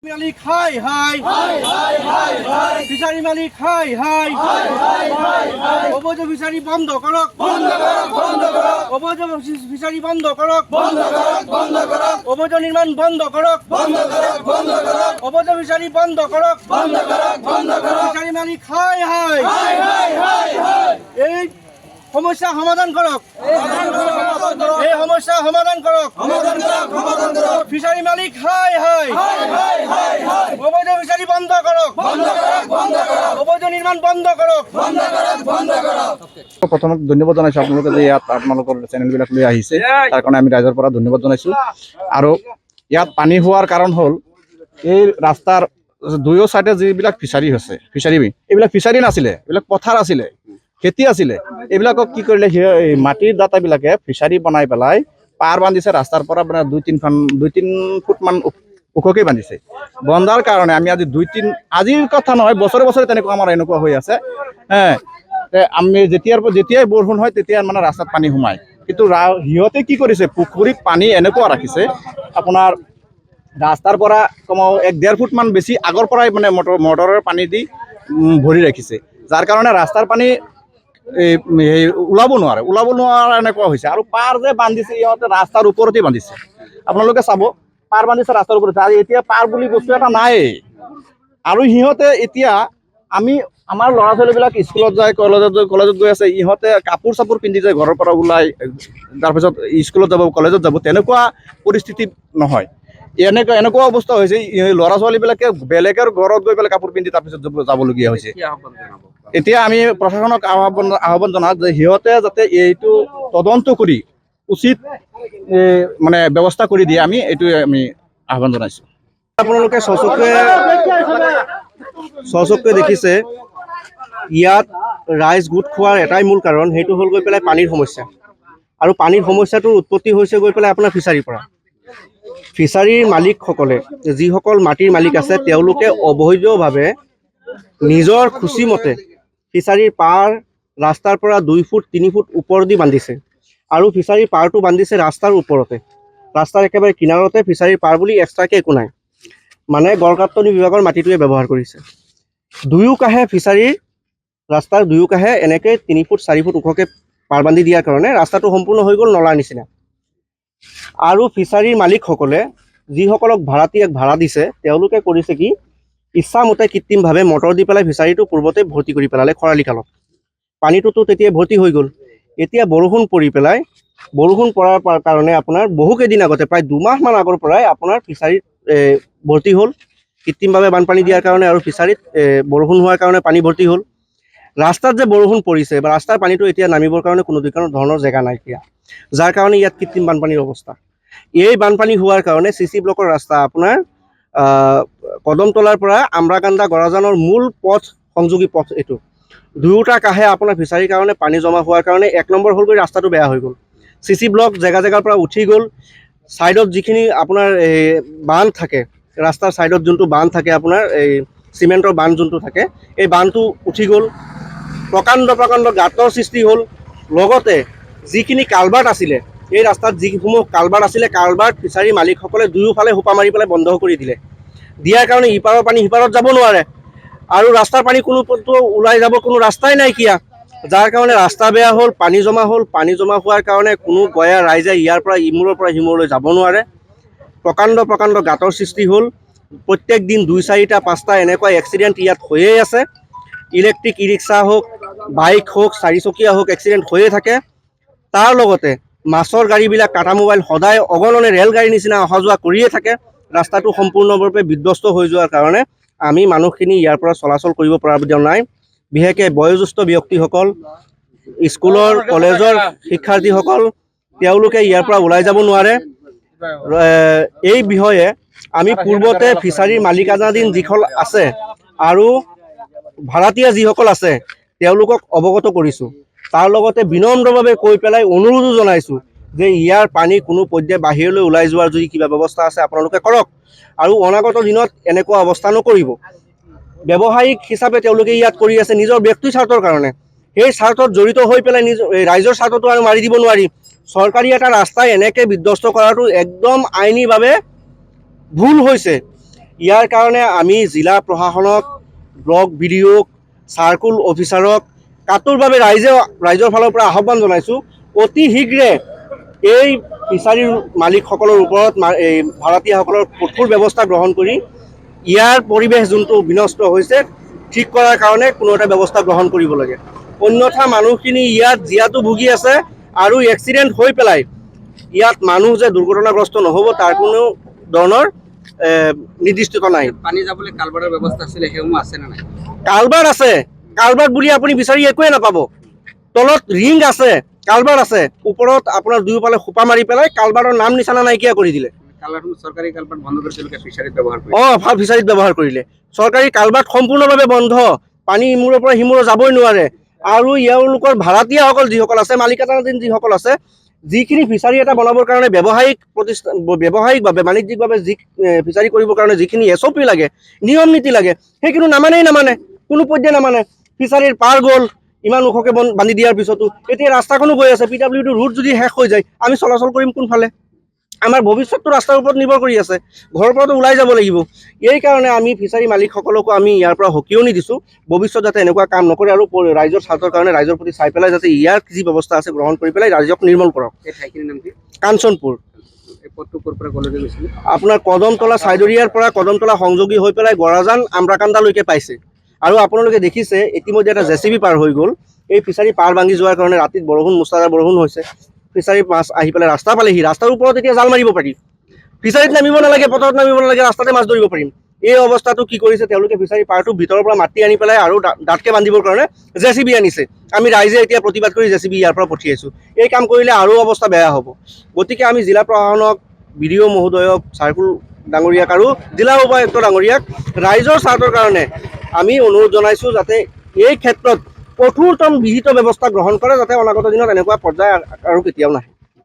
মালিক হাই হাই ফিশারি মালিক হাই হাই অবৈধ ফিশারি বন্ধ করক অবৈধ ফিশারি বন্ধ করক অবৈধ নির্মাণ বন্ধ করক অবৈধ ফিশারি বন্ধ করক ফিশারি মালিক হাই হাই এই সমস্যা সমাধান করক এই সমস্যা সমাধান করক ফিশারি মালিক হাই হাই অবৈধ ফিশারি বন্ধ করক অবৈধ নির্মাণ বন্ধ করক প্রথমে ধন্যবাদ জানাইছো আপোনালোকে যে ইয়াত আপোনালোকৰ চেনেলবিলাক লৈ আহিছে তাৰ কাৰণে আমি ৰাইজৰ পৰা ধন্যবাদ জানাইছো আৰু ইয়াত পানী হোৱাৰ কাৰণ হ'ল এই ৰাস্তাৰ দুয়ো সাইডে যিবিলাক ফিশাৰী আছে ফিশাৰী এইবিলাক ফিশাৰী নাছিলে এইবিলাক পথাৰ আছিলে খেতি আছিলে এইবিলাকক কি কৰিলে মাটিৰ দাতাবিলাকে ফিশাৰী বনাই পেলাই পাৰ বান্ধিছে ৰাস্তাৰ পৰা মানে 2-3 ফুট মান ওখকৈ বান্ধিছে বন্ধাৰ কাৰণে আমি আজি আজিৰ কথা নহয় বছৰে বছৰে তেনেকুৱা আমাৰ এনেকুৱা হৈ আছে আমি যেতিয়াই বৰষুণ হয় তেতিয়া মানে ৰাস্তাত পানী সোমায় কিন্তু সিহঁতে কি কৰিছে পুখুৰীত পানী এনেকুৱা ৰাখিছে আপোনাৰ ৰাস্তাৰ পৰা কমেও 1-1.5 ফুট মান বেছি আগৰ পৰাই মানে মটৰৰ পানী দি ভৰি ৰাখিছে যাৰ কাৰণে ৰাস্তাৰ পানী ওলাব নোৱাৰা এনেকুৱা হৈছে আৰু পাৰ যে বান্ধিছে ইহঁতে ৰাস্তাৰ ওপৰতে বান্ধিছে আপোনালোকে চাব পাৰ বান্ধিছে ৰাস্তাৰ ওপৰত আৰু এতিয়া পাৰ বুলি বস্তু এটা নাই আৰু সিহঁতে এতিয়া আমাৰ ল'ৰা ছোৱালীবিলাক স্কুলত যায় কলেজত গৈ আছে ইহঁতে কাপোৰ চাপোৰ পিন্ধি যায় ঘৰৰ পৰা ওলাই তাৰপিছত স্কুলত যাব কলেজত যাব তেনেকুৱা পৰিস্থিতি নহয় এনেকুৱা অৱস্থা হৈছে ল'ৰা ছোৱালীবিলাকে বেলেগৰ ঘৰত গৈ পেলাই কাপোৰ পিন্ধি তাৰপিছত যাবলগীয়া হৈছে এতিয়া আমি প্ৰশাসনক আহ্বান জনাওঁ যে সিহঁতে যাতে এইটো তদন্ত কৰি উচিত মানে ব্যৱস্থা কৰি দিয়ে আমি আহ্বান জনাইছোঁ আপোনালোকে স্বচক্ষে দেখিছে ইয়াত ৰাইজ গোট খোৱাৰ এটাই মূল কাৰণ সেইটো হ'ল গৈ পেলাই পানীৰ সমস্যা আৰু পানীৰ সমস্যাটোৰ উৎপত্তি হৈছে গৈ পেলাই আপোনাৰ ফিছাৰীৰ পৰা ফিছাৰীৰ মালিকসকলে যিসকল মাটিৰ মালিক আছে তেওঁলোকে অবৈধভাৱে নিজৰ খুচিমতে ফিছাৰীৰ পাৰ ৰাস্তাৰ পৰা 2 ফুট 3 ফুট ওপৰ দি বান্ধিছে আৰু ফিছাৰীৰ পাৰটো বান্ধিছে ৰাস্তাৰ ওপৰতে ৰাস্তাৰ একেবাৰে কিনাৰতে ফিছাৰীৰ পাৰ বুলি এক্সট্ৰাকৈ একো নাই মানে গড়কাপ্তানি বিভাগৰ মাটিটোৱে ব্যৱহাৰ কৰিছে দুয়োকাষে ফিছাৰীৰ ৰাস্তাৰ দুয়োকাষে এনেকৈ 3 ফুট 4 ফুট ওখকৈ পাৰ বান্ধি দিয়াৰ কাৰণে ৰাস্তাটো সম্পূৰ্ণ হৈ গ'ল নলাৰ নিচিনা আৰু ফিছাৰীৰ মালিকসকলে যিসকলক ভাড়া দিছে তেওঁলোকে কৰিছে কি ইচ্ছামতে কৃত্ৰিমভাৱে মটৰ দি পেলাই ফিছাৰীটো পূৰ্বতে ভৰ্তি কৰি পেলালে খৰালি কালত পানীটোতো তেতিয়া ভৰ্তি হৈ গ'ল এতিয়া বৰষুণ পৰাৰ কাৰণে আপোনাৰ বহুকেইদিন আগতে প্ৰায় 2 মাহমান আগৰ পৰাই আপোনাৰ ফিছাৰীত ভৰ্তি হ'ল কৃত্ৰিমভাৱে বানপানী দিয়াৰ কাৰণে আৰু ফিছাৰীত বৰষুণ হোৱাৰ কাৰণে পানী ভৰ্তি হ'ল ৰাস্তাত যে বৰষুণ পৰিছে বা ৰাস্তাৰ পানীটো এতিয়া নামিবৰ কাৰণে কোনো ধৰণৰ জেগা নাইকিয়া যাৰ কাৰণে ইয়াত কৃত্ৰিম বানপানীৰ অৱস্থা এই বানপানী হোৱাৰ কাৰণে CC ব্লকৰ ৰাস্তা আপোনাৰ কদমতলাৰ পৰা আমৰাকান্দা গৰাজানৰ মূল পথ সংযোগী পথ এইটো দুয়োটা কাষে আপোনাৰ ফিছাৰীৰ কাৰণে পানী জমা হোৱাৰ কাৰণে 1 নম্বৰ হ'ল গৈ ৰাস্তাটো বেয়া হৈ গ'ল CC ব্লক জেগাৰ পৰা উঠি গ'ল সাইডত যিখিনি আপোনাৰ বান্ধ থাকে ৰাস্তাৰ সাইডত যোনটো বান্ধ থাকে আপোনাৰ এই সিমেন্টৰ বান্ধ যোনটো থাকে এই বান্ধটো উঠি গ'ল প্ৰকাণ্ড গাঁতৰ সৃষ্টি হ'ল লগতে যিখিনি কালভাৰ্ট আছিলে এই ৰাস্তাত যিসমূহ কালভাৰ্ট আছিলে কালভাৰ্ট ফিছাৰী মালিকসকলে দুয়োফালে হোপা মাৰি পেলাই বন্ধ কৰি দিয়াৰ কাৰণে ইপাৰৰ পানী সিপাৰত যাব নোৱাৰে আৰু ৰাস্তাৰ পানী কোনো ওলাই যাব কোনো ৰাস্তাই নাইকিয়া যাৰ কাৰণে ৰাস্তা বেয়া হ'ল পানী জমা হোৱাৰ কাৰণে কোনো গয়া ৰাইজে ইয়াৰ পৰা ইমূৰৰ পৰা সিমূৰলৈ যাব নোৱাৰে প্ৰকাণ্ড গাঁতৰ সৃষ্টি হ'ল প্ৰত্যেক দিন 2-4টা 5টা এনেকুৱা এক্সিডেণ্ট ইয়াত হৈয়ে আছে ইলেক্ট্ৰিক ই ৰিক্সা হওক বাইক হওক 4চকীয়া হওক এক্সিডেণ্ট হৈয়ে থাকে তাৰ লগতে মাছৰ গাড়ীবিলাক টাটা মোবাইল সদায় অগণনে ৰেলগাড়ীৰ নিচিনা অহা যোৱা কৰিয়ে থাকে ৰাস্তাটো সম্পূৰ্ণৰূপে বিধ্বস্ত হৈ যোৱাৰ কাৰণে আমি মানুহখিনি ইয়াৰ পৰা চলাচল কৰিব পৰা নাই বিশেষকৈ বয়োজ্যেষ্ঠ ব্যক্তিসকল স্কুলৰ কলেজৰ শিক্ষাৰ্থীসকল তেওঁলোকে ইয়াৰ পৰা ওলাই যাব নোৱাৰে এই বিষয়ে আমি পূৰ্বতে ফিছাৰীৰ মালিকানাধীন যিসকল আছে আৰু ভাড়াতীয়া যিসকল আছে তেওঁলোকক অৱগত কৰিছোঁ তাৰ লগতে বিনম্ৰভাৱে কৈ পেলাই অনুৰোধো জনাইছোঁ যে ইয়াৰ পানী কোনো পৰ্যায়ে বাহিৰলৈ ওলাই যোৱাৰ যদি কিবা ব্যৱস্থা আছে আপোনালোকে কৰক আৰু অনাগত দিনত এনেকুৱা অৱস্থা নকৰিব ব্যৱসায়িক হিচাপে তেওঁলোকে ইয়াত কৰি আছে নিজৰ ব্যক্তি স্বাৰ্থৰ কাৰণে সেই স্বাৰ্থত জড়িত হৈ পেলাই ৰাইজৰ স্বাৰ্থটো আৰু মাৰি দিব নোৱাৰি চৰকাৰী এটা ৰাস্তাই এনেকৈ বিধ্বস্ত কৰাটো একদম আইনীভাৱে ভুল হৈছে ইয়াৰ কাৰণে আমি জিলা প্ৰশাসনক, ব্লক বিডিঅ'ক, চাৰ্কুল অফিচাৰক কাটোৰভাৱে ৰাইজৰ ফালৰ পৰা আহ্বান জনাইছোঁ, অতি শীঘ্ৰে এই ফিচাৰীৰ মালিকসকলৰ ওপৰত এই ভাড়াতীয়াসকলৰ কঠোৰ ব্যৱস্থা গ্ৰহণ কৰি ইয়াৰ পৰিৱেশ যোনটো বিনষ্ট হৈছে ঠিক কৰাৰ কাৰণে কোনো এটা ব্যৱস্থা গ্ৰহণ কৰিব লাগে। অন্যথা মানুহখিনি ইয়াত জীয়াতু ভুগি আছে আৰু এক্সিডেণ্ট হৈ পেলাই ইয়াত মানুহ যে দুৰ্ঘটনাগ্ৰস্ত নহ'ব তাৰ কোনো ধৰণৰ নিৰ্দিষ্টতা নাই। পানী যাবলৈ কালভাৰৰ ব্যৱস্থা আছিলে, সেইসমূহ আছে নে নাই? কালভাৰ আছে, কালভাৰ বুলি আপুনি বিচাৰি একোৱে নাপাব। তলত ৰিং আছে, কালভাৰ আছে, ওপৰত আপোনাৰ দুয়োফালে খোপা মাৰি পেলাই কালভাৰৰ নাম নিচানা নাইকিয়া কৰি দিলে। কালভাৰসমূহ চৰকাৰী কালভাৰ বন্ধ কৰি তেওঁলোকে ফিচাৰীত ব্যৱহাৰ কৰে। ফিচাৰীত ব্যৱহাৰ কৰিলে। চৰকাৰী কালভাৰ সম্পূৰ্ণভাৱে বন্ধ, পানী ইমূৰৰ পৰা সিমূৰৰ যাবই নোৱাৰে। আৰু এওঁলোকৰ ভাড়াতীয়াসকল যিসকল আছে, মালিকানাধীন যিসকল আছে, যিখিনি ফিচাৰী এটা বনাবৰ কাৰণে ব্যৱসায়িকভাৱে বাণিজ্যিকভাৱে যি ফিচাৰী কৰিবৰ কাৰণে যিখিনি SOP লাগে, নিয়ম নীতি লাগে, সেইখিনি নামানে, কোনো পধ্যে নামানে। ফিচাৰীৰ পাৰ গ'ল ইমান ওখকৈ বান্ধি দিয়াৰ পিছতো, এতিয়া ৰাস্তাখনো গৈ আছে, PWD ৰুট যদি শেষ হৈ যায় আমি চলাচল কৰিম কোনফালে? আমাৰ ভৱিষ্যতটো ৰাস্তাৰ ওপৰত নিৰ্ভৰ কৰি আছে, ঘৰৰ পৰাতো ওলাই যাব লাগিব। এই কাৰণে আমি ফিচাৰী মালিকসকলকো আমি ইয়াৰ পৰা সকীয়নি দিছোঁ, ভৱিষ্যত যাতে এনেকুৱা কাম নকৰে আৰু ৰাইজৰ স্বাৰ্থৰ কাৰণে ৰাইজৰ প্ৰতি চাই পেলাই যাতে ইয়াৰ যি ব্যৱস্থা আছে গ্ৰহণ কৰি পেলাই ৰাইজক নিৰ্মল কৰক। এই ঠাইখিনিৰ নাম কি? কাঞ্চনপুৰ। এই পথটো ক'ৰ পৰা ক'লৈকে গৈছিলে? আপোনাৰ কদমতলা চাইদৰিয়াৰ পৰা কদমতলা সংযোগী হৈ পেলাই গৰাজান আমৰাকান্দালৈকে পাইছে। আৰু আপোনালোকে দেখিছে ইতিমধ্যে এটা JCB পাৰ হৈ গ'ল। এই ফিচাৰী পাৰ ভাঙি যোৱাৰ কাৰণে ৰাতিত মুছাৰাৰ বৰষুণ হৈছে, ফিচাৰী মাছ আহি পেলাই ৰাস্তা পালেহি, ৰাস্তাৰ ওপৰত এতিয়া জাল মাৰিব পাৰি। ফিচাৰীত নামিব নালাগে, পথাৰত নামিব নালাগে, ৰাস্তাতে মাছ ধৰিব পাৰিম। এই অৱস্থাটো কি কৰিছে তেওঁলোকে, ফিচাৰী পাৰটো ভিতৰৰ পৰা মাটি আনি পেলাই আৰু ডাঠকৈ বান্ধিবৰ কাৰণে JCB আনিছে। আমি ৰাইজে এতিয়া প্ৰতিবাদ কৰি JCB ইয়াৰ পৰা পঠিয়াইছোঁ। এই কাম কৰিলে আৰু অৱস্থা বেয়া হ'ব। গতিকে আমি জিলা প্ৰশাসনক, BDO মহোদয়ক, চাৰ্কুল ডাঙৰীয়াক আৰু জিলা উপায়ুক্ত ডাঙৰীয়াক ৰাইজৰ স্বাৰ্থৰ কাৰণে আমি অনুৰোধ জনাইছোঁ যাতে এই ক্ষেত্ৰত কঠোৰতম বিহিত ব্যৱস্থা গ্ৰহণ কৰে, যাতে অনাগত দিনত এনেকুৱা পৰ্যায় আৰু কেতিয়াও নাহে।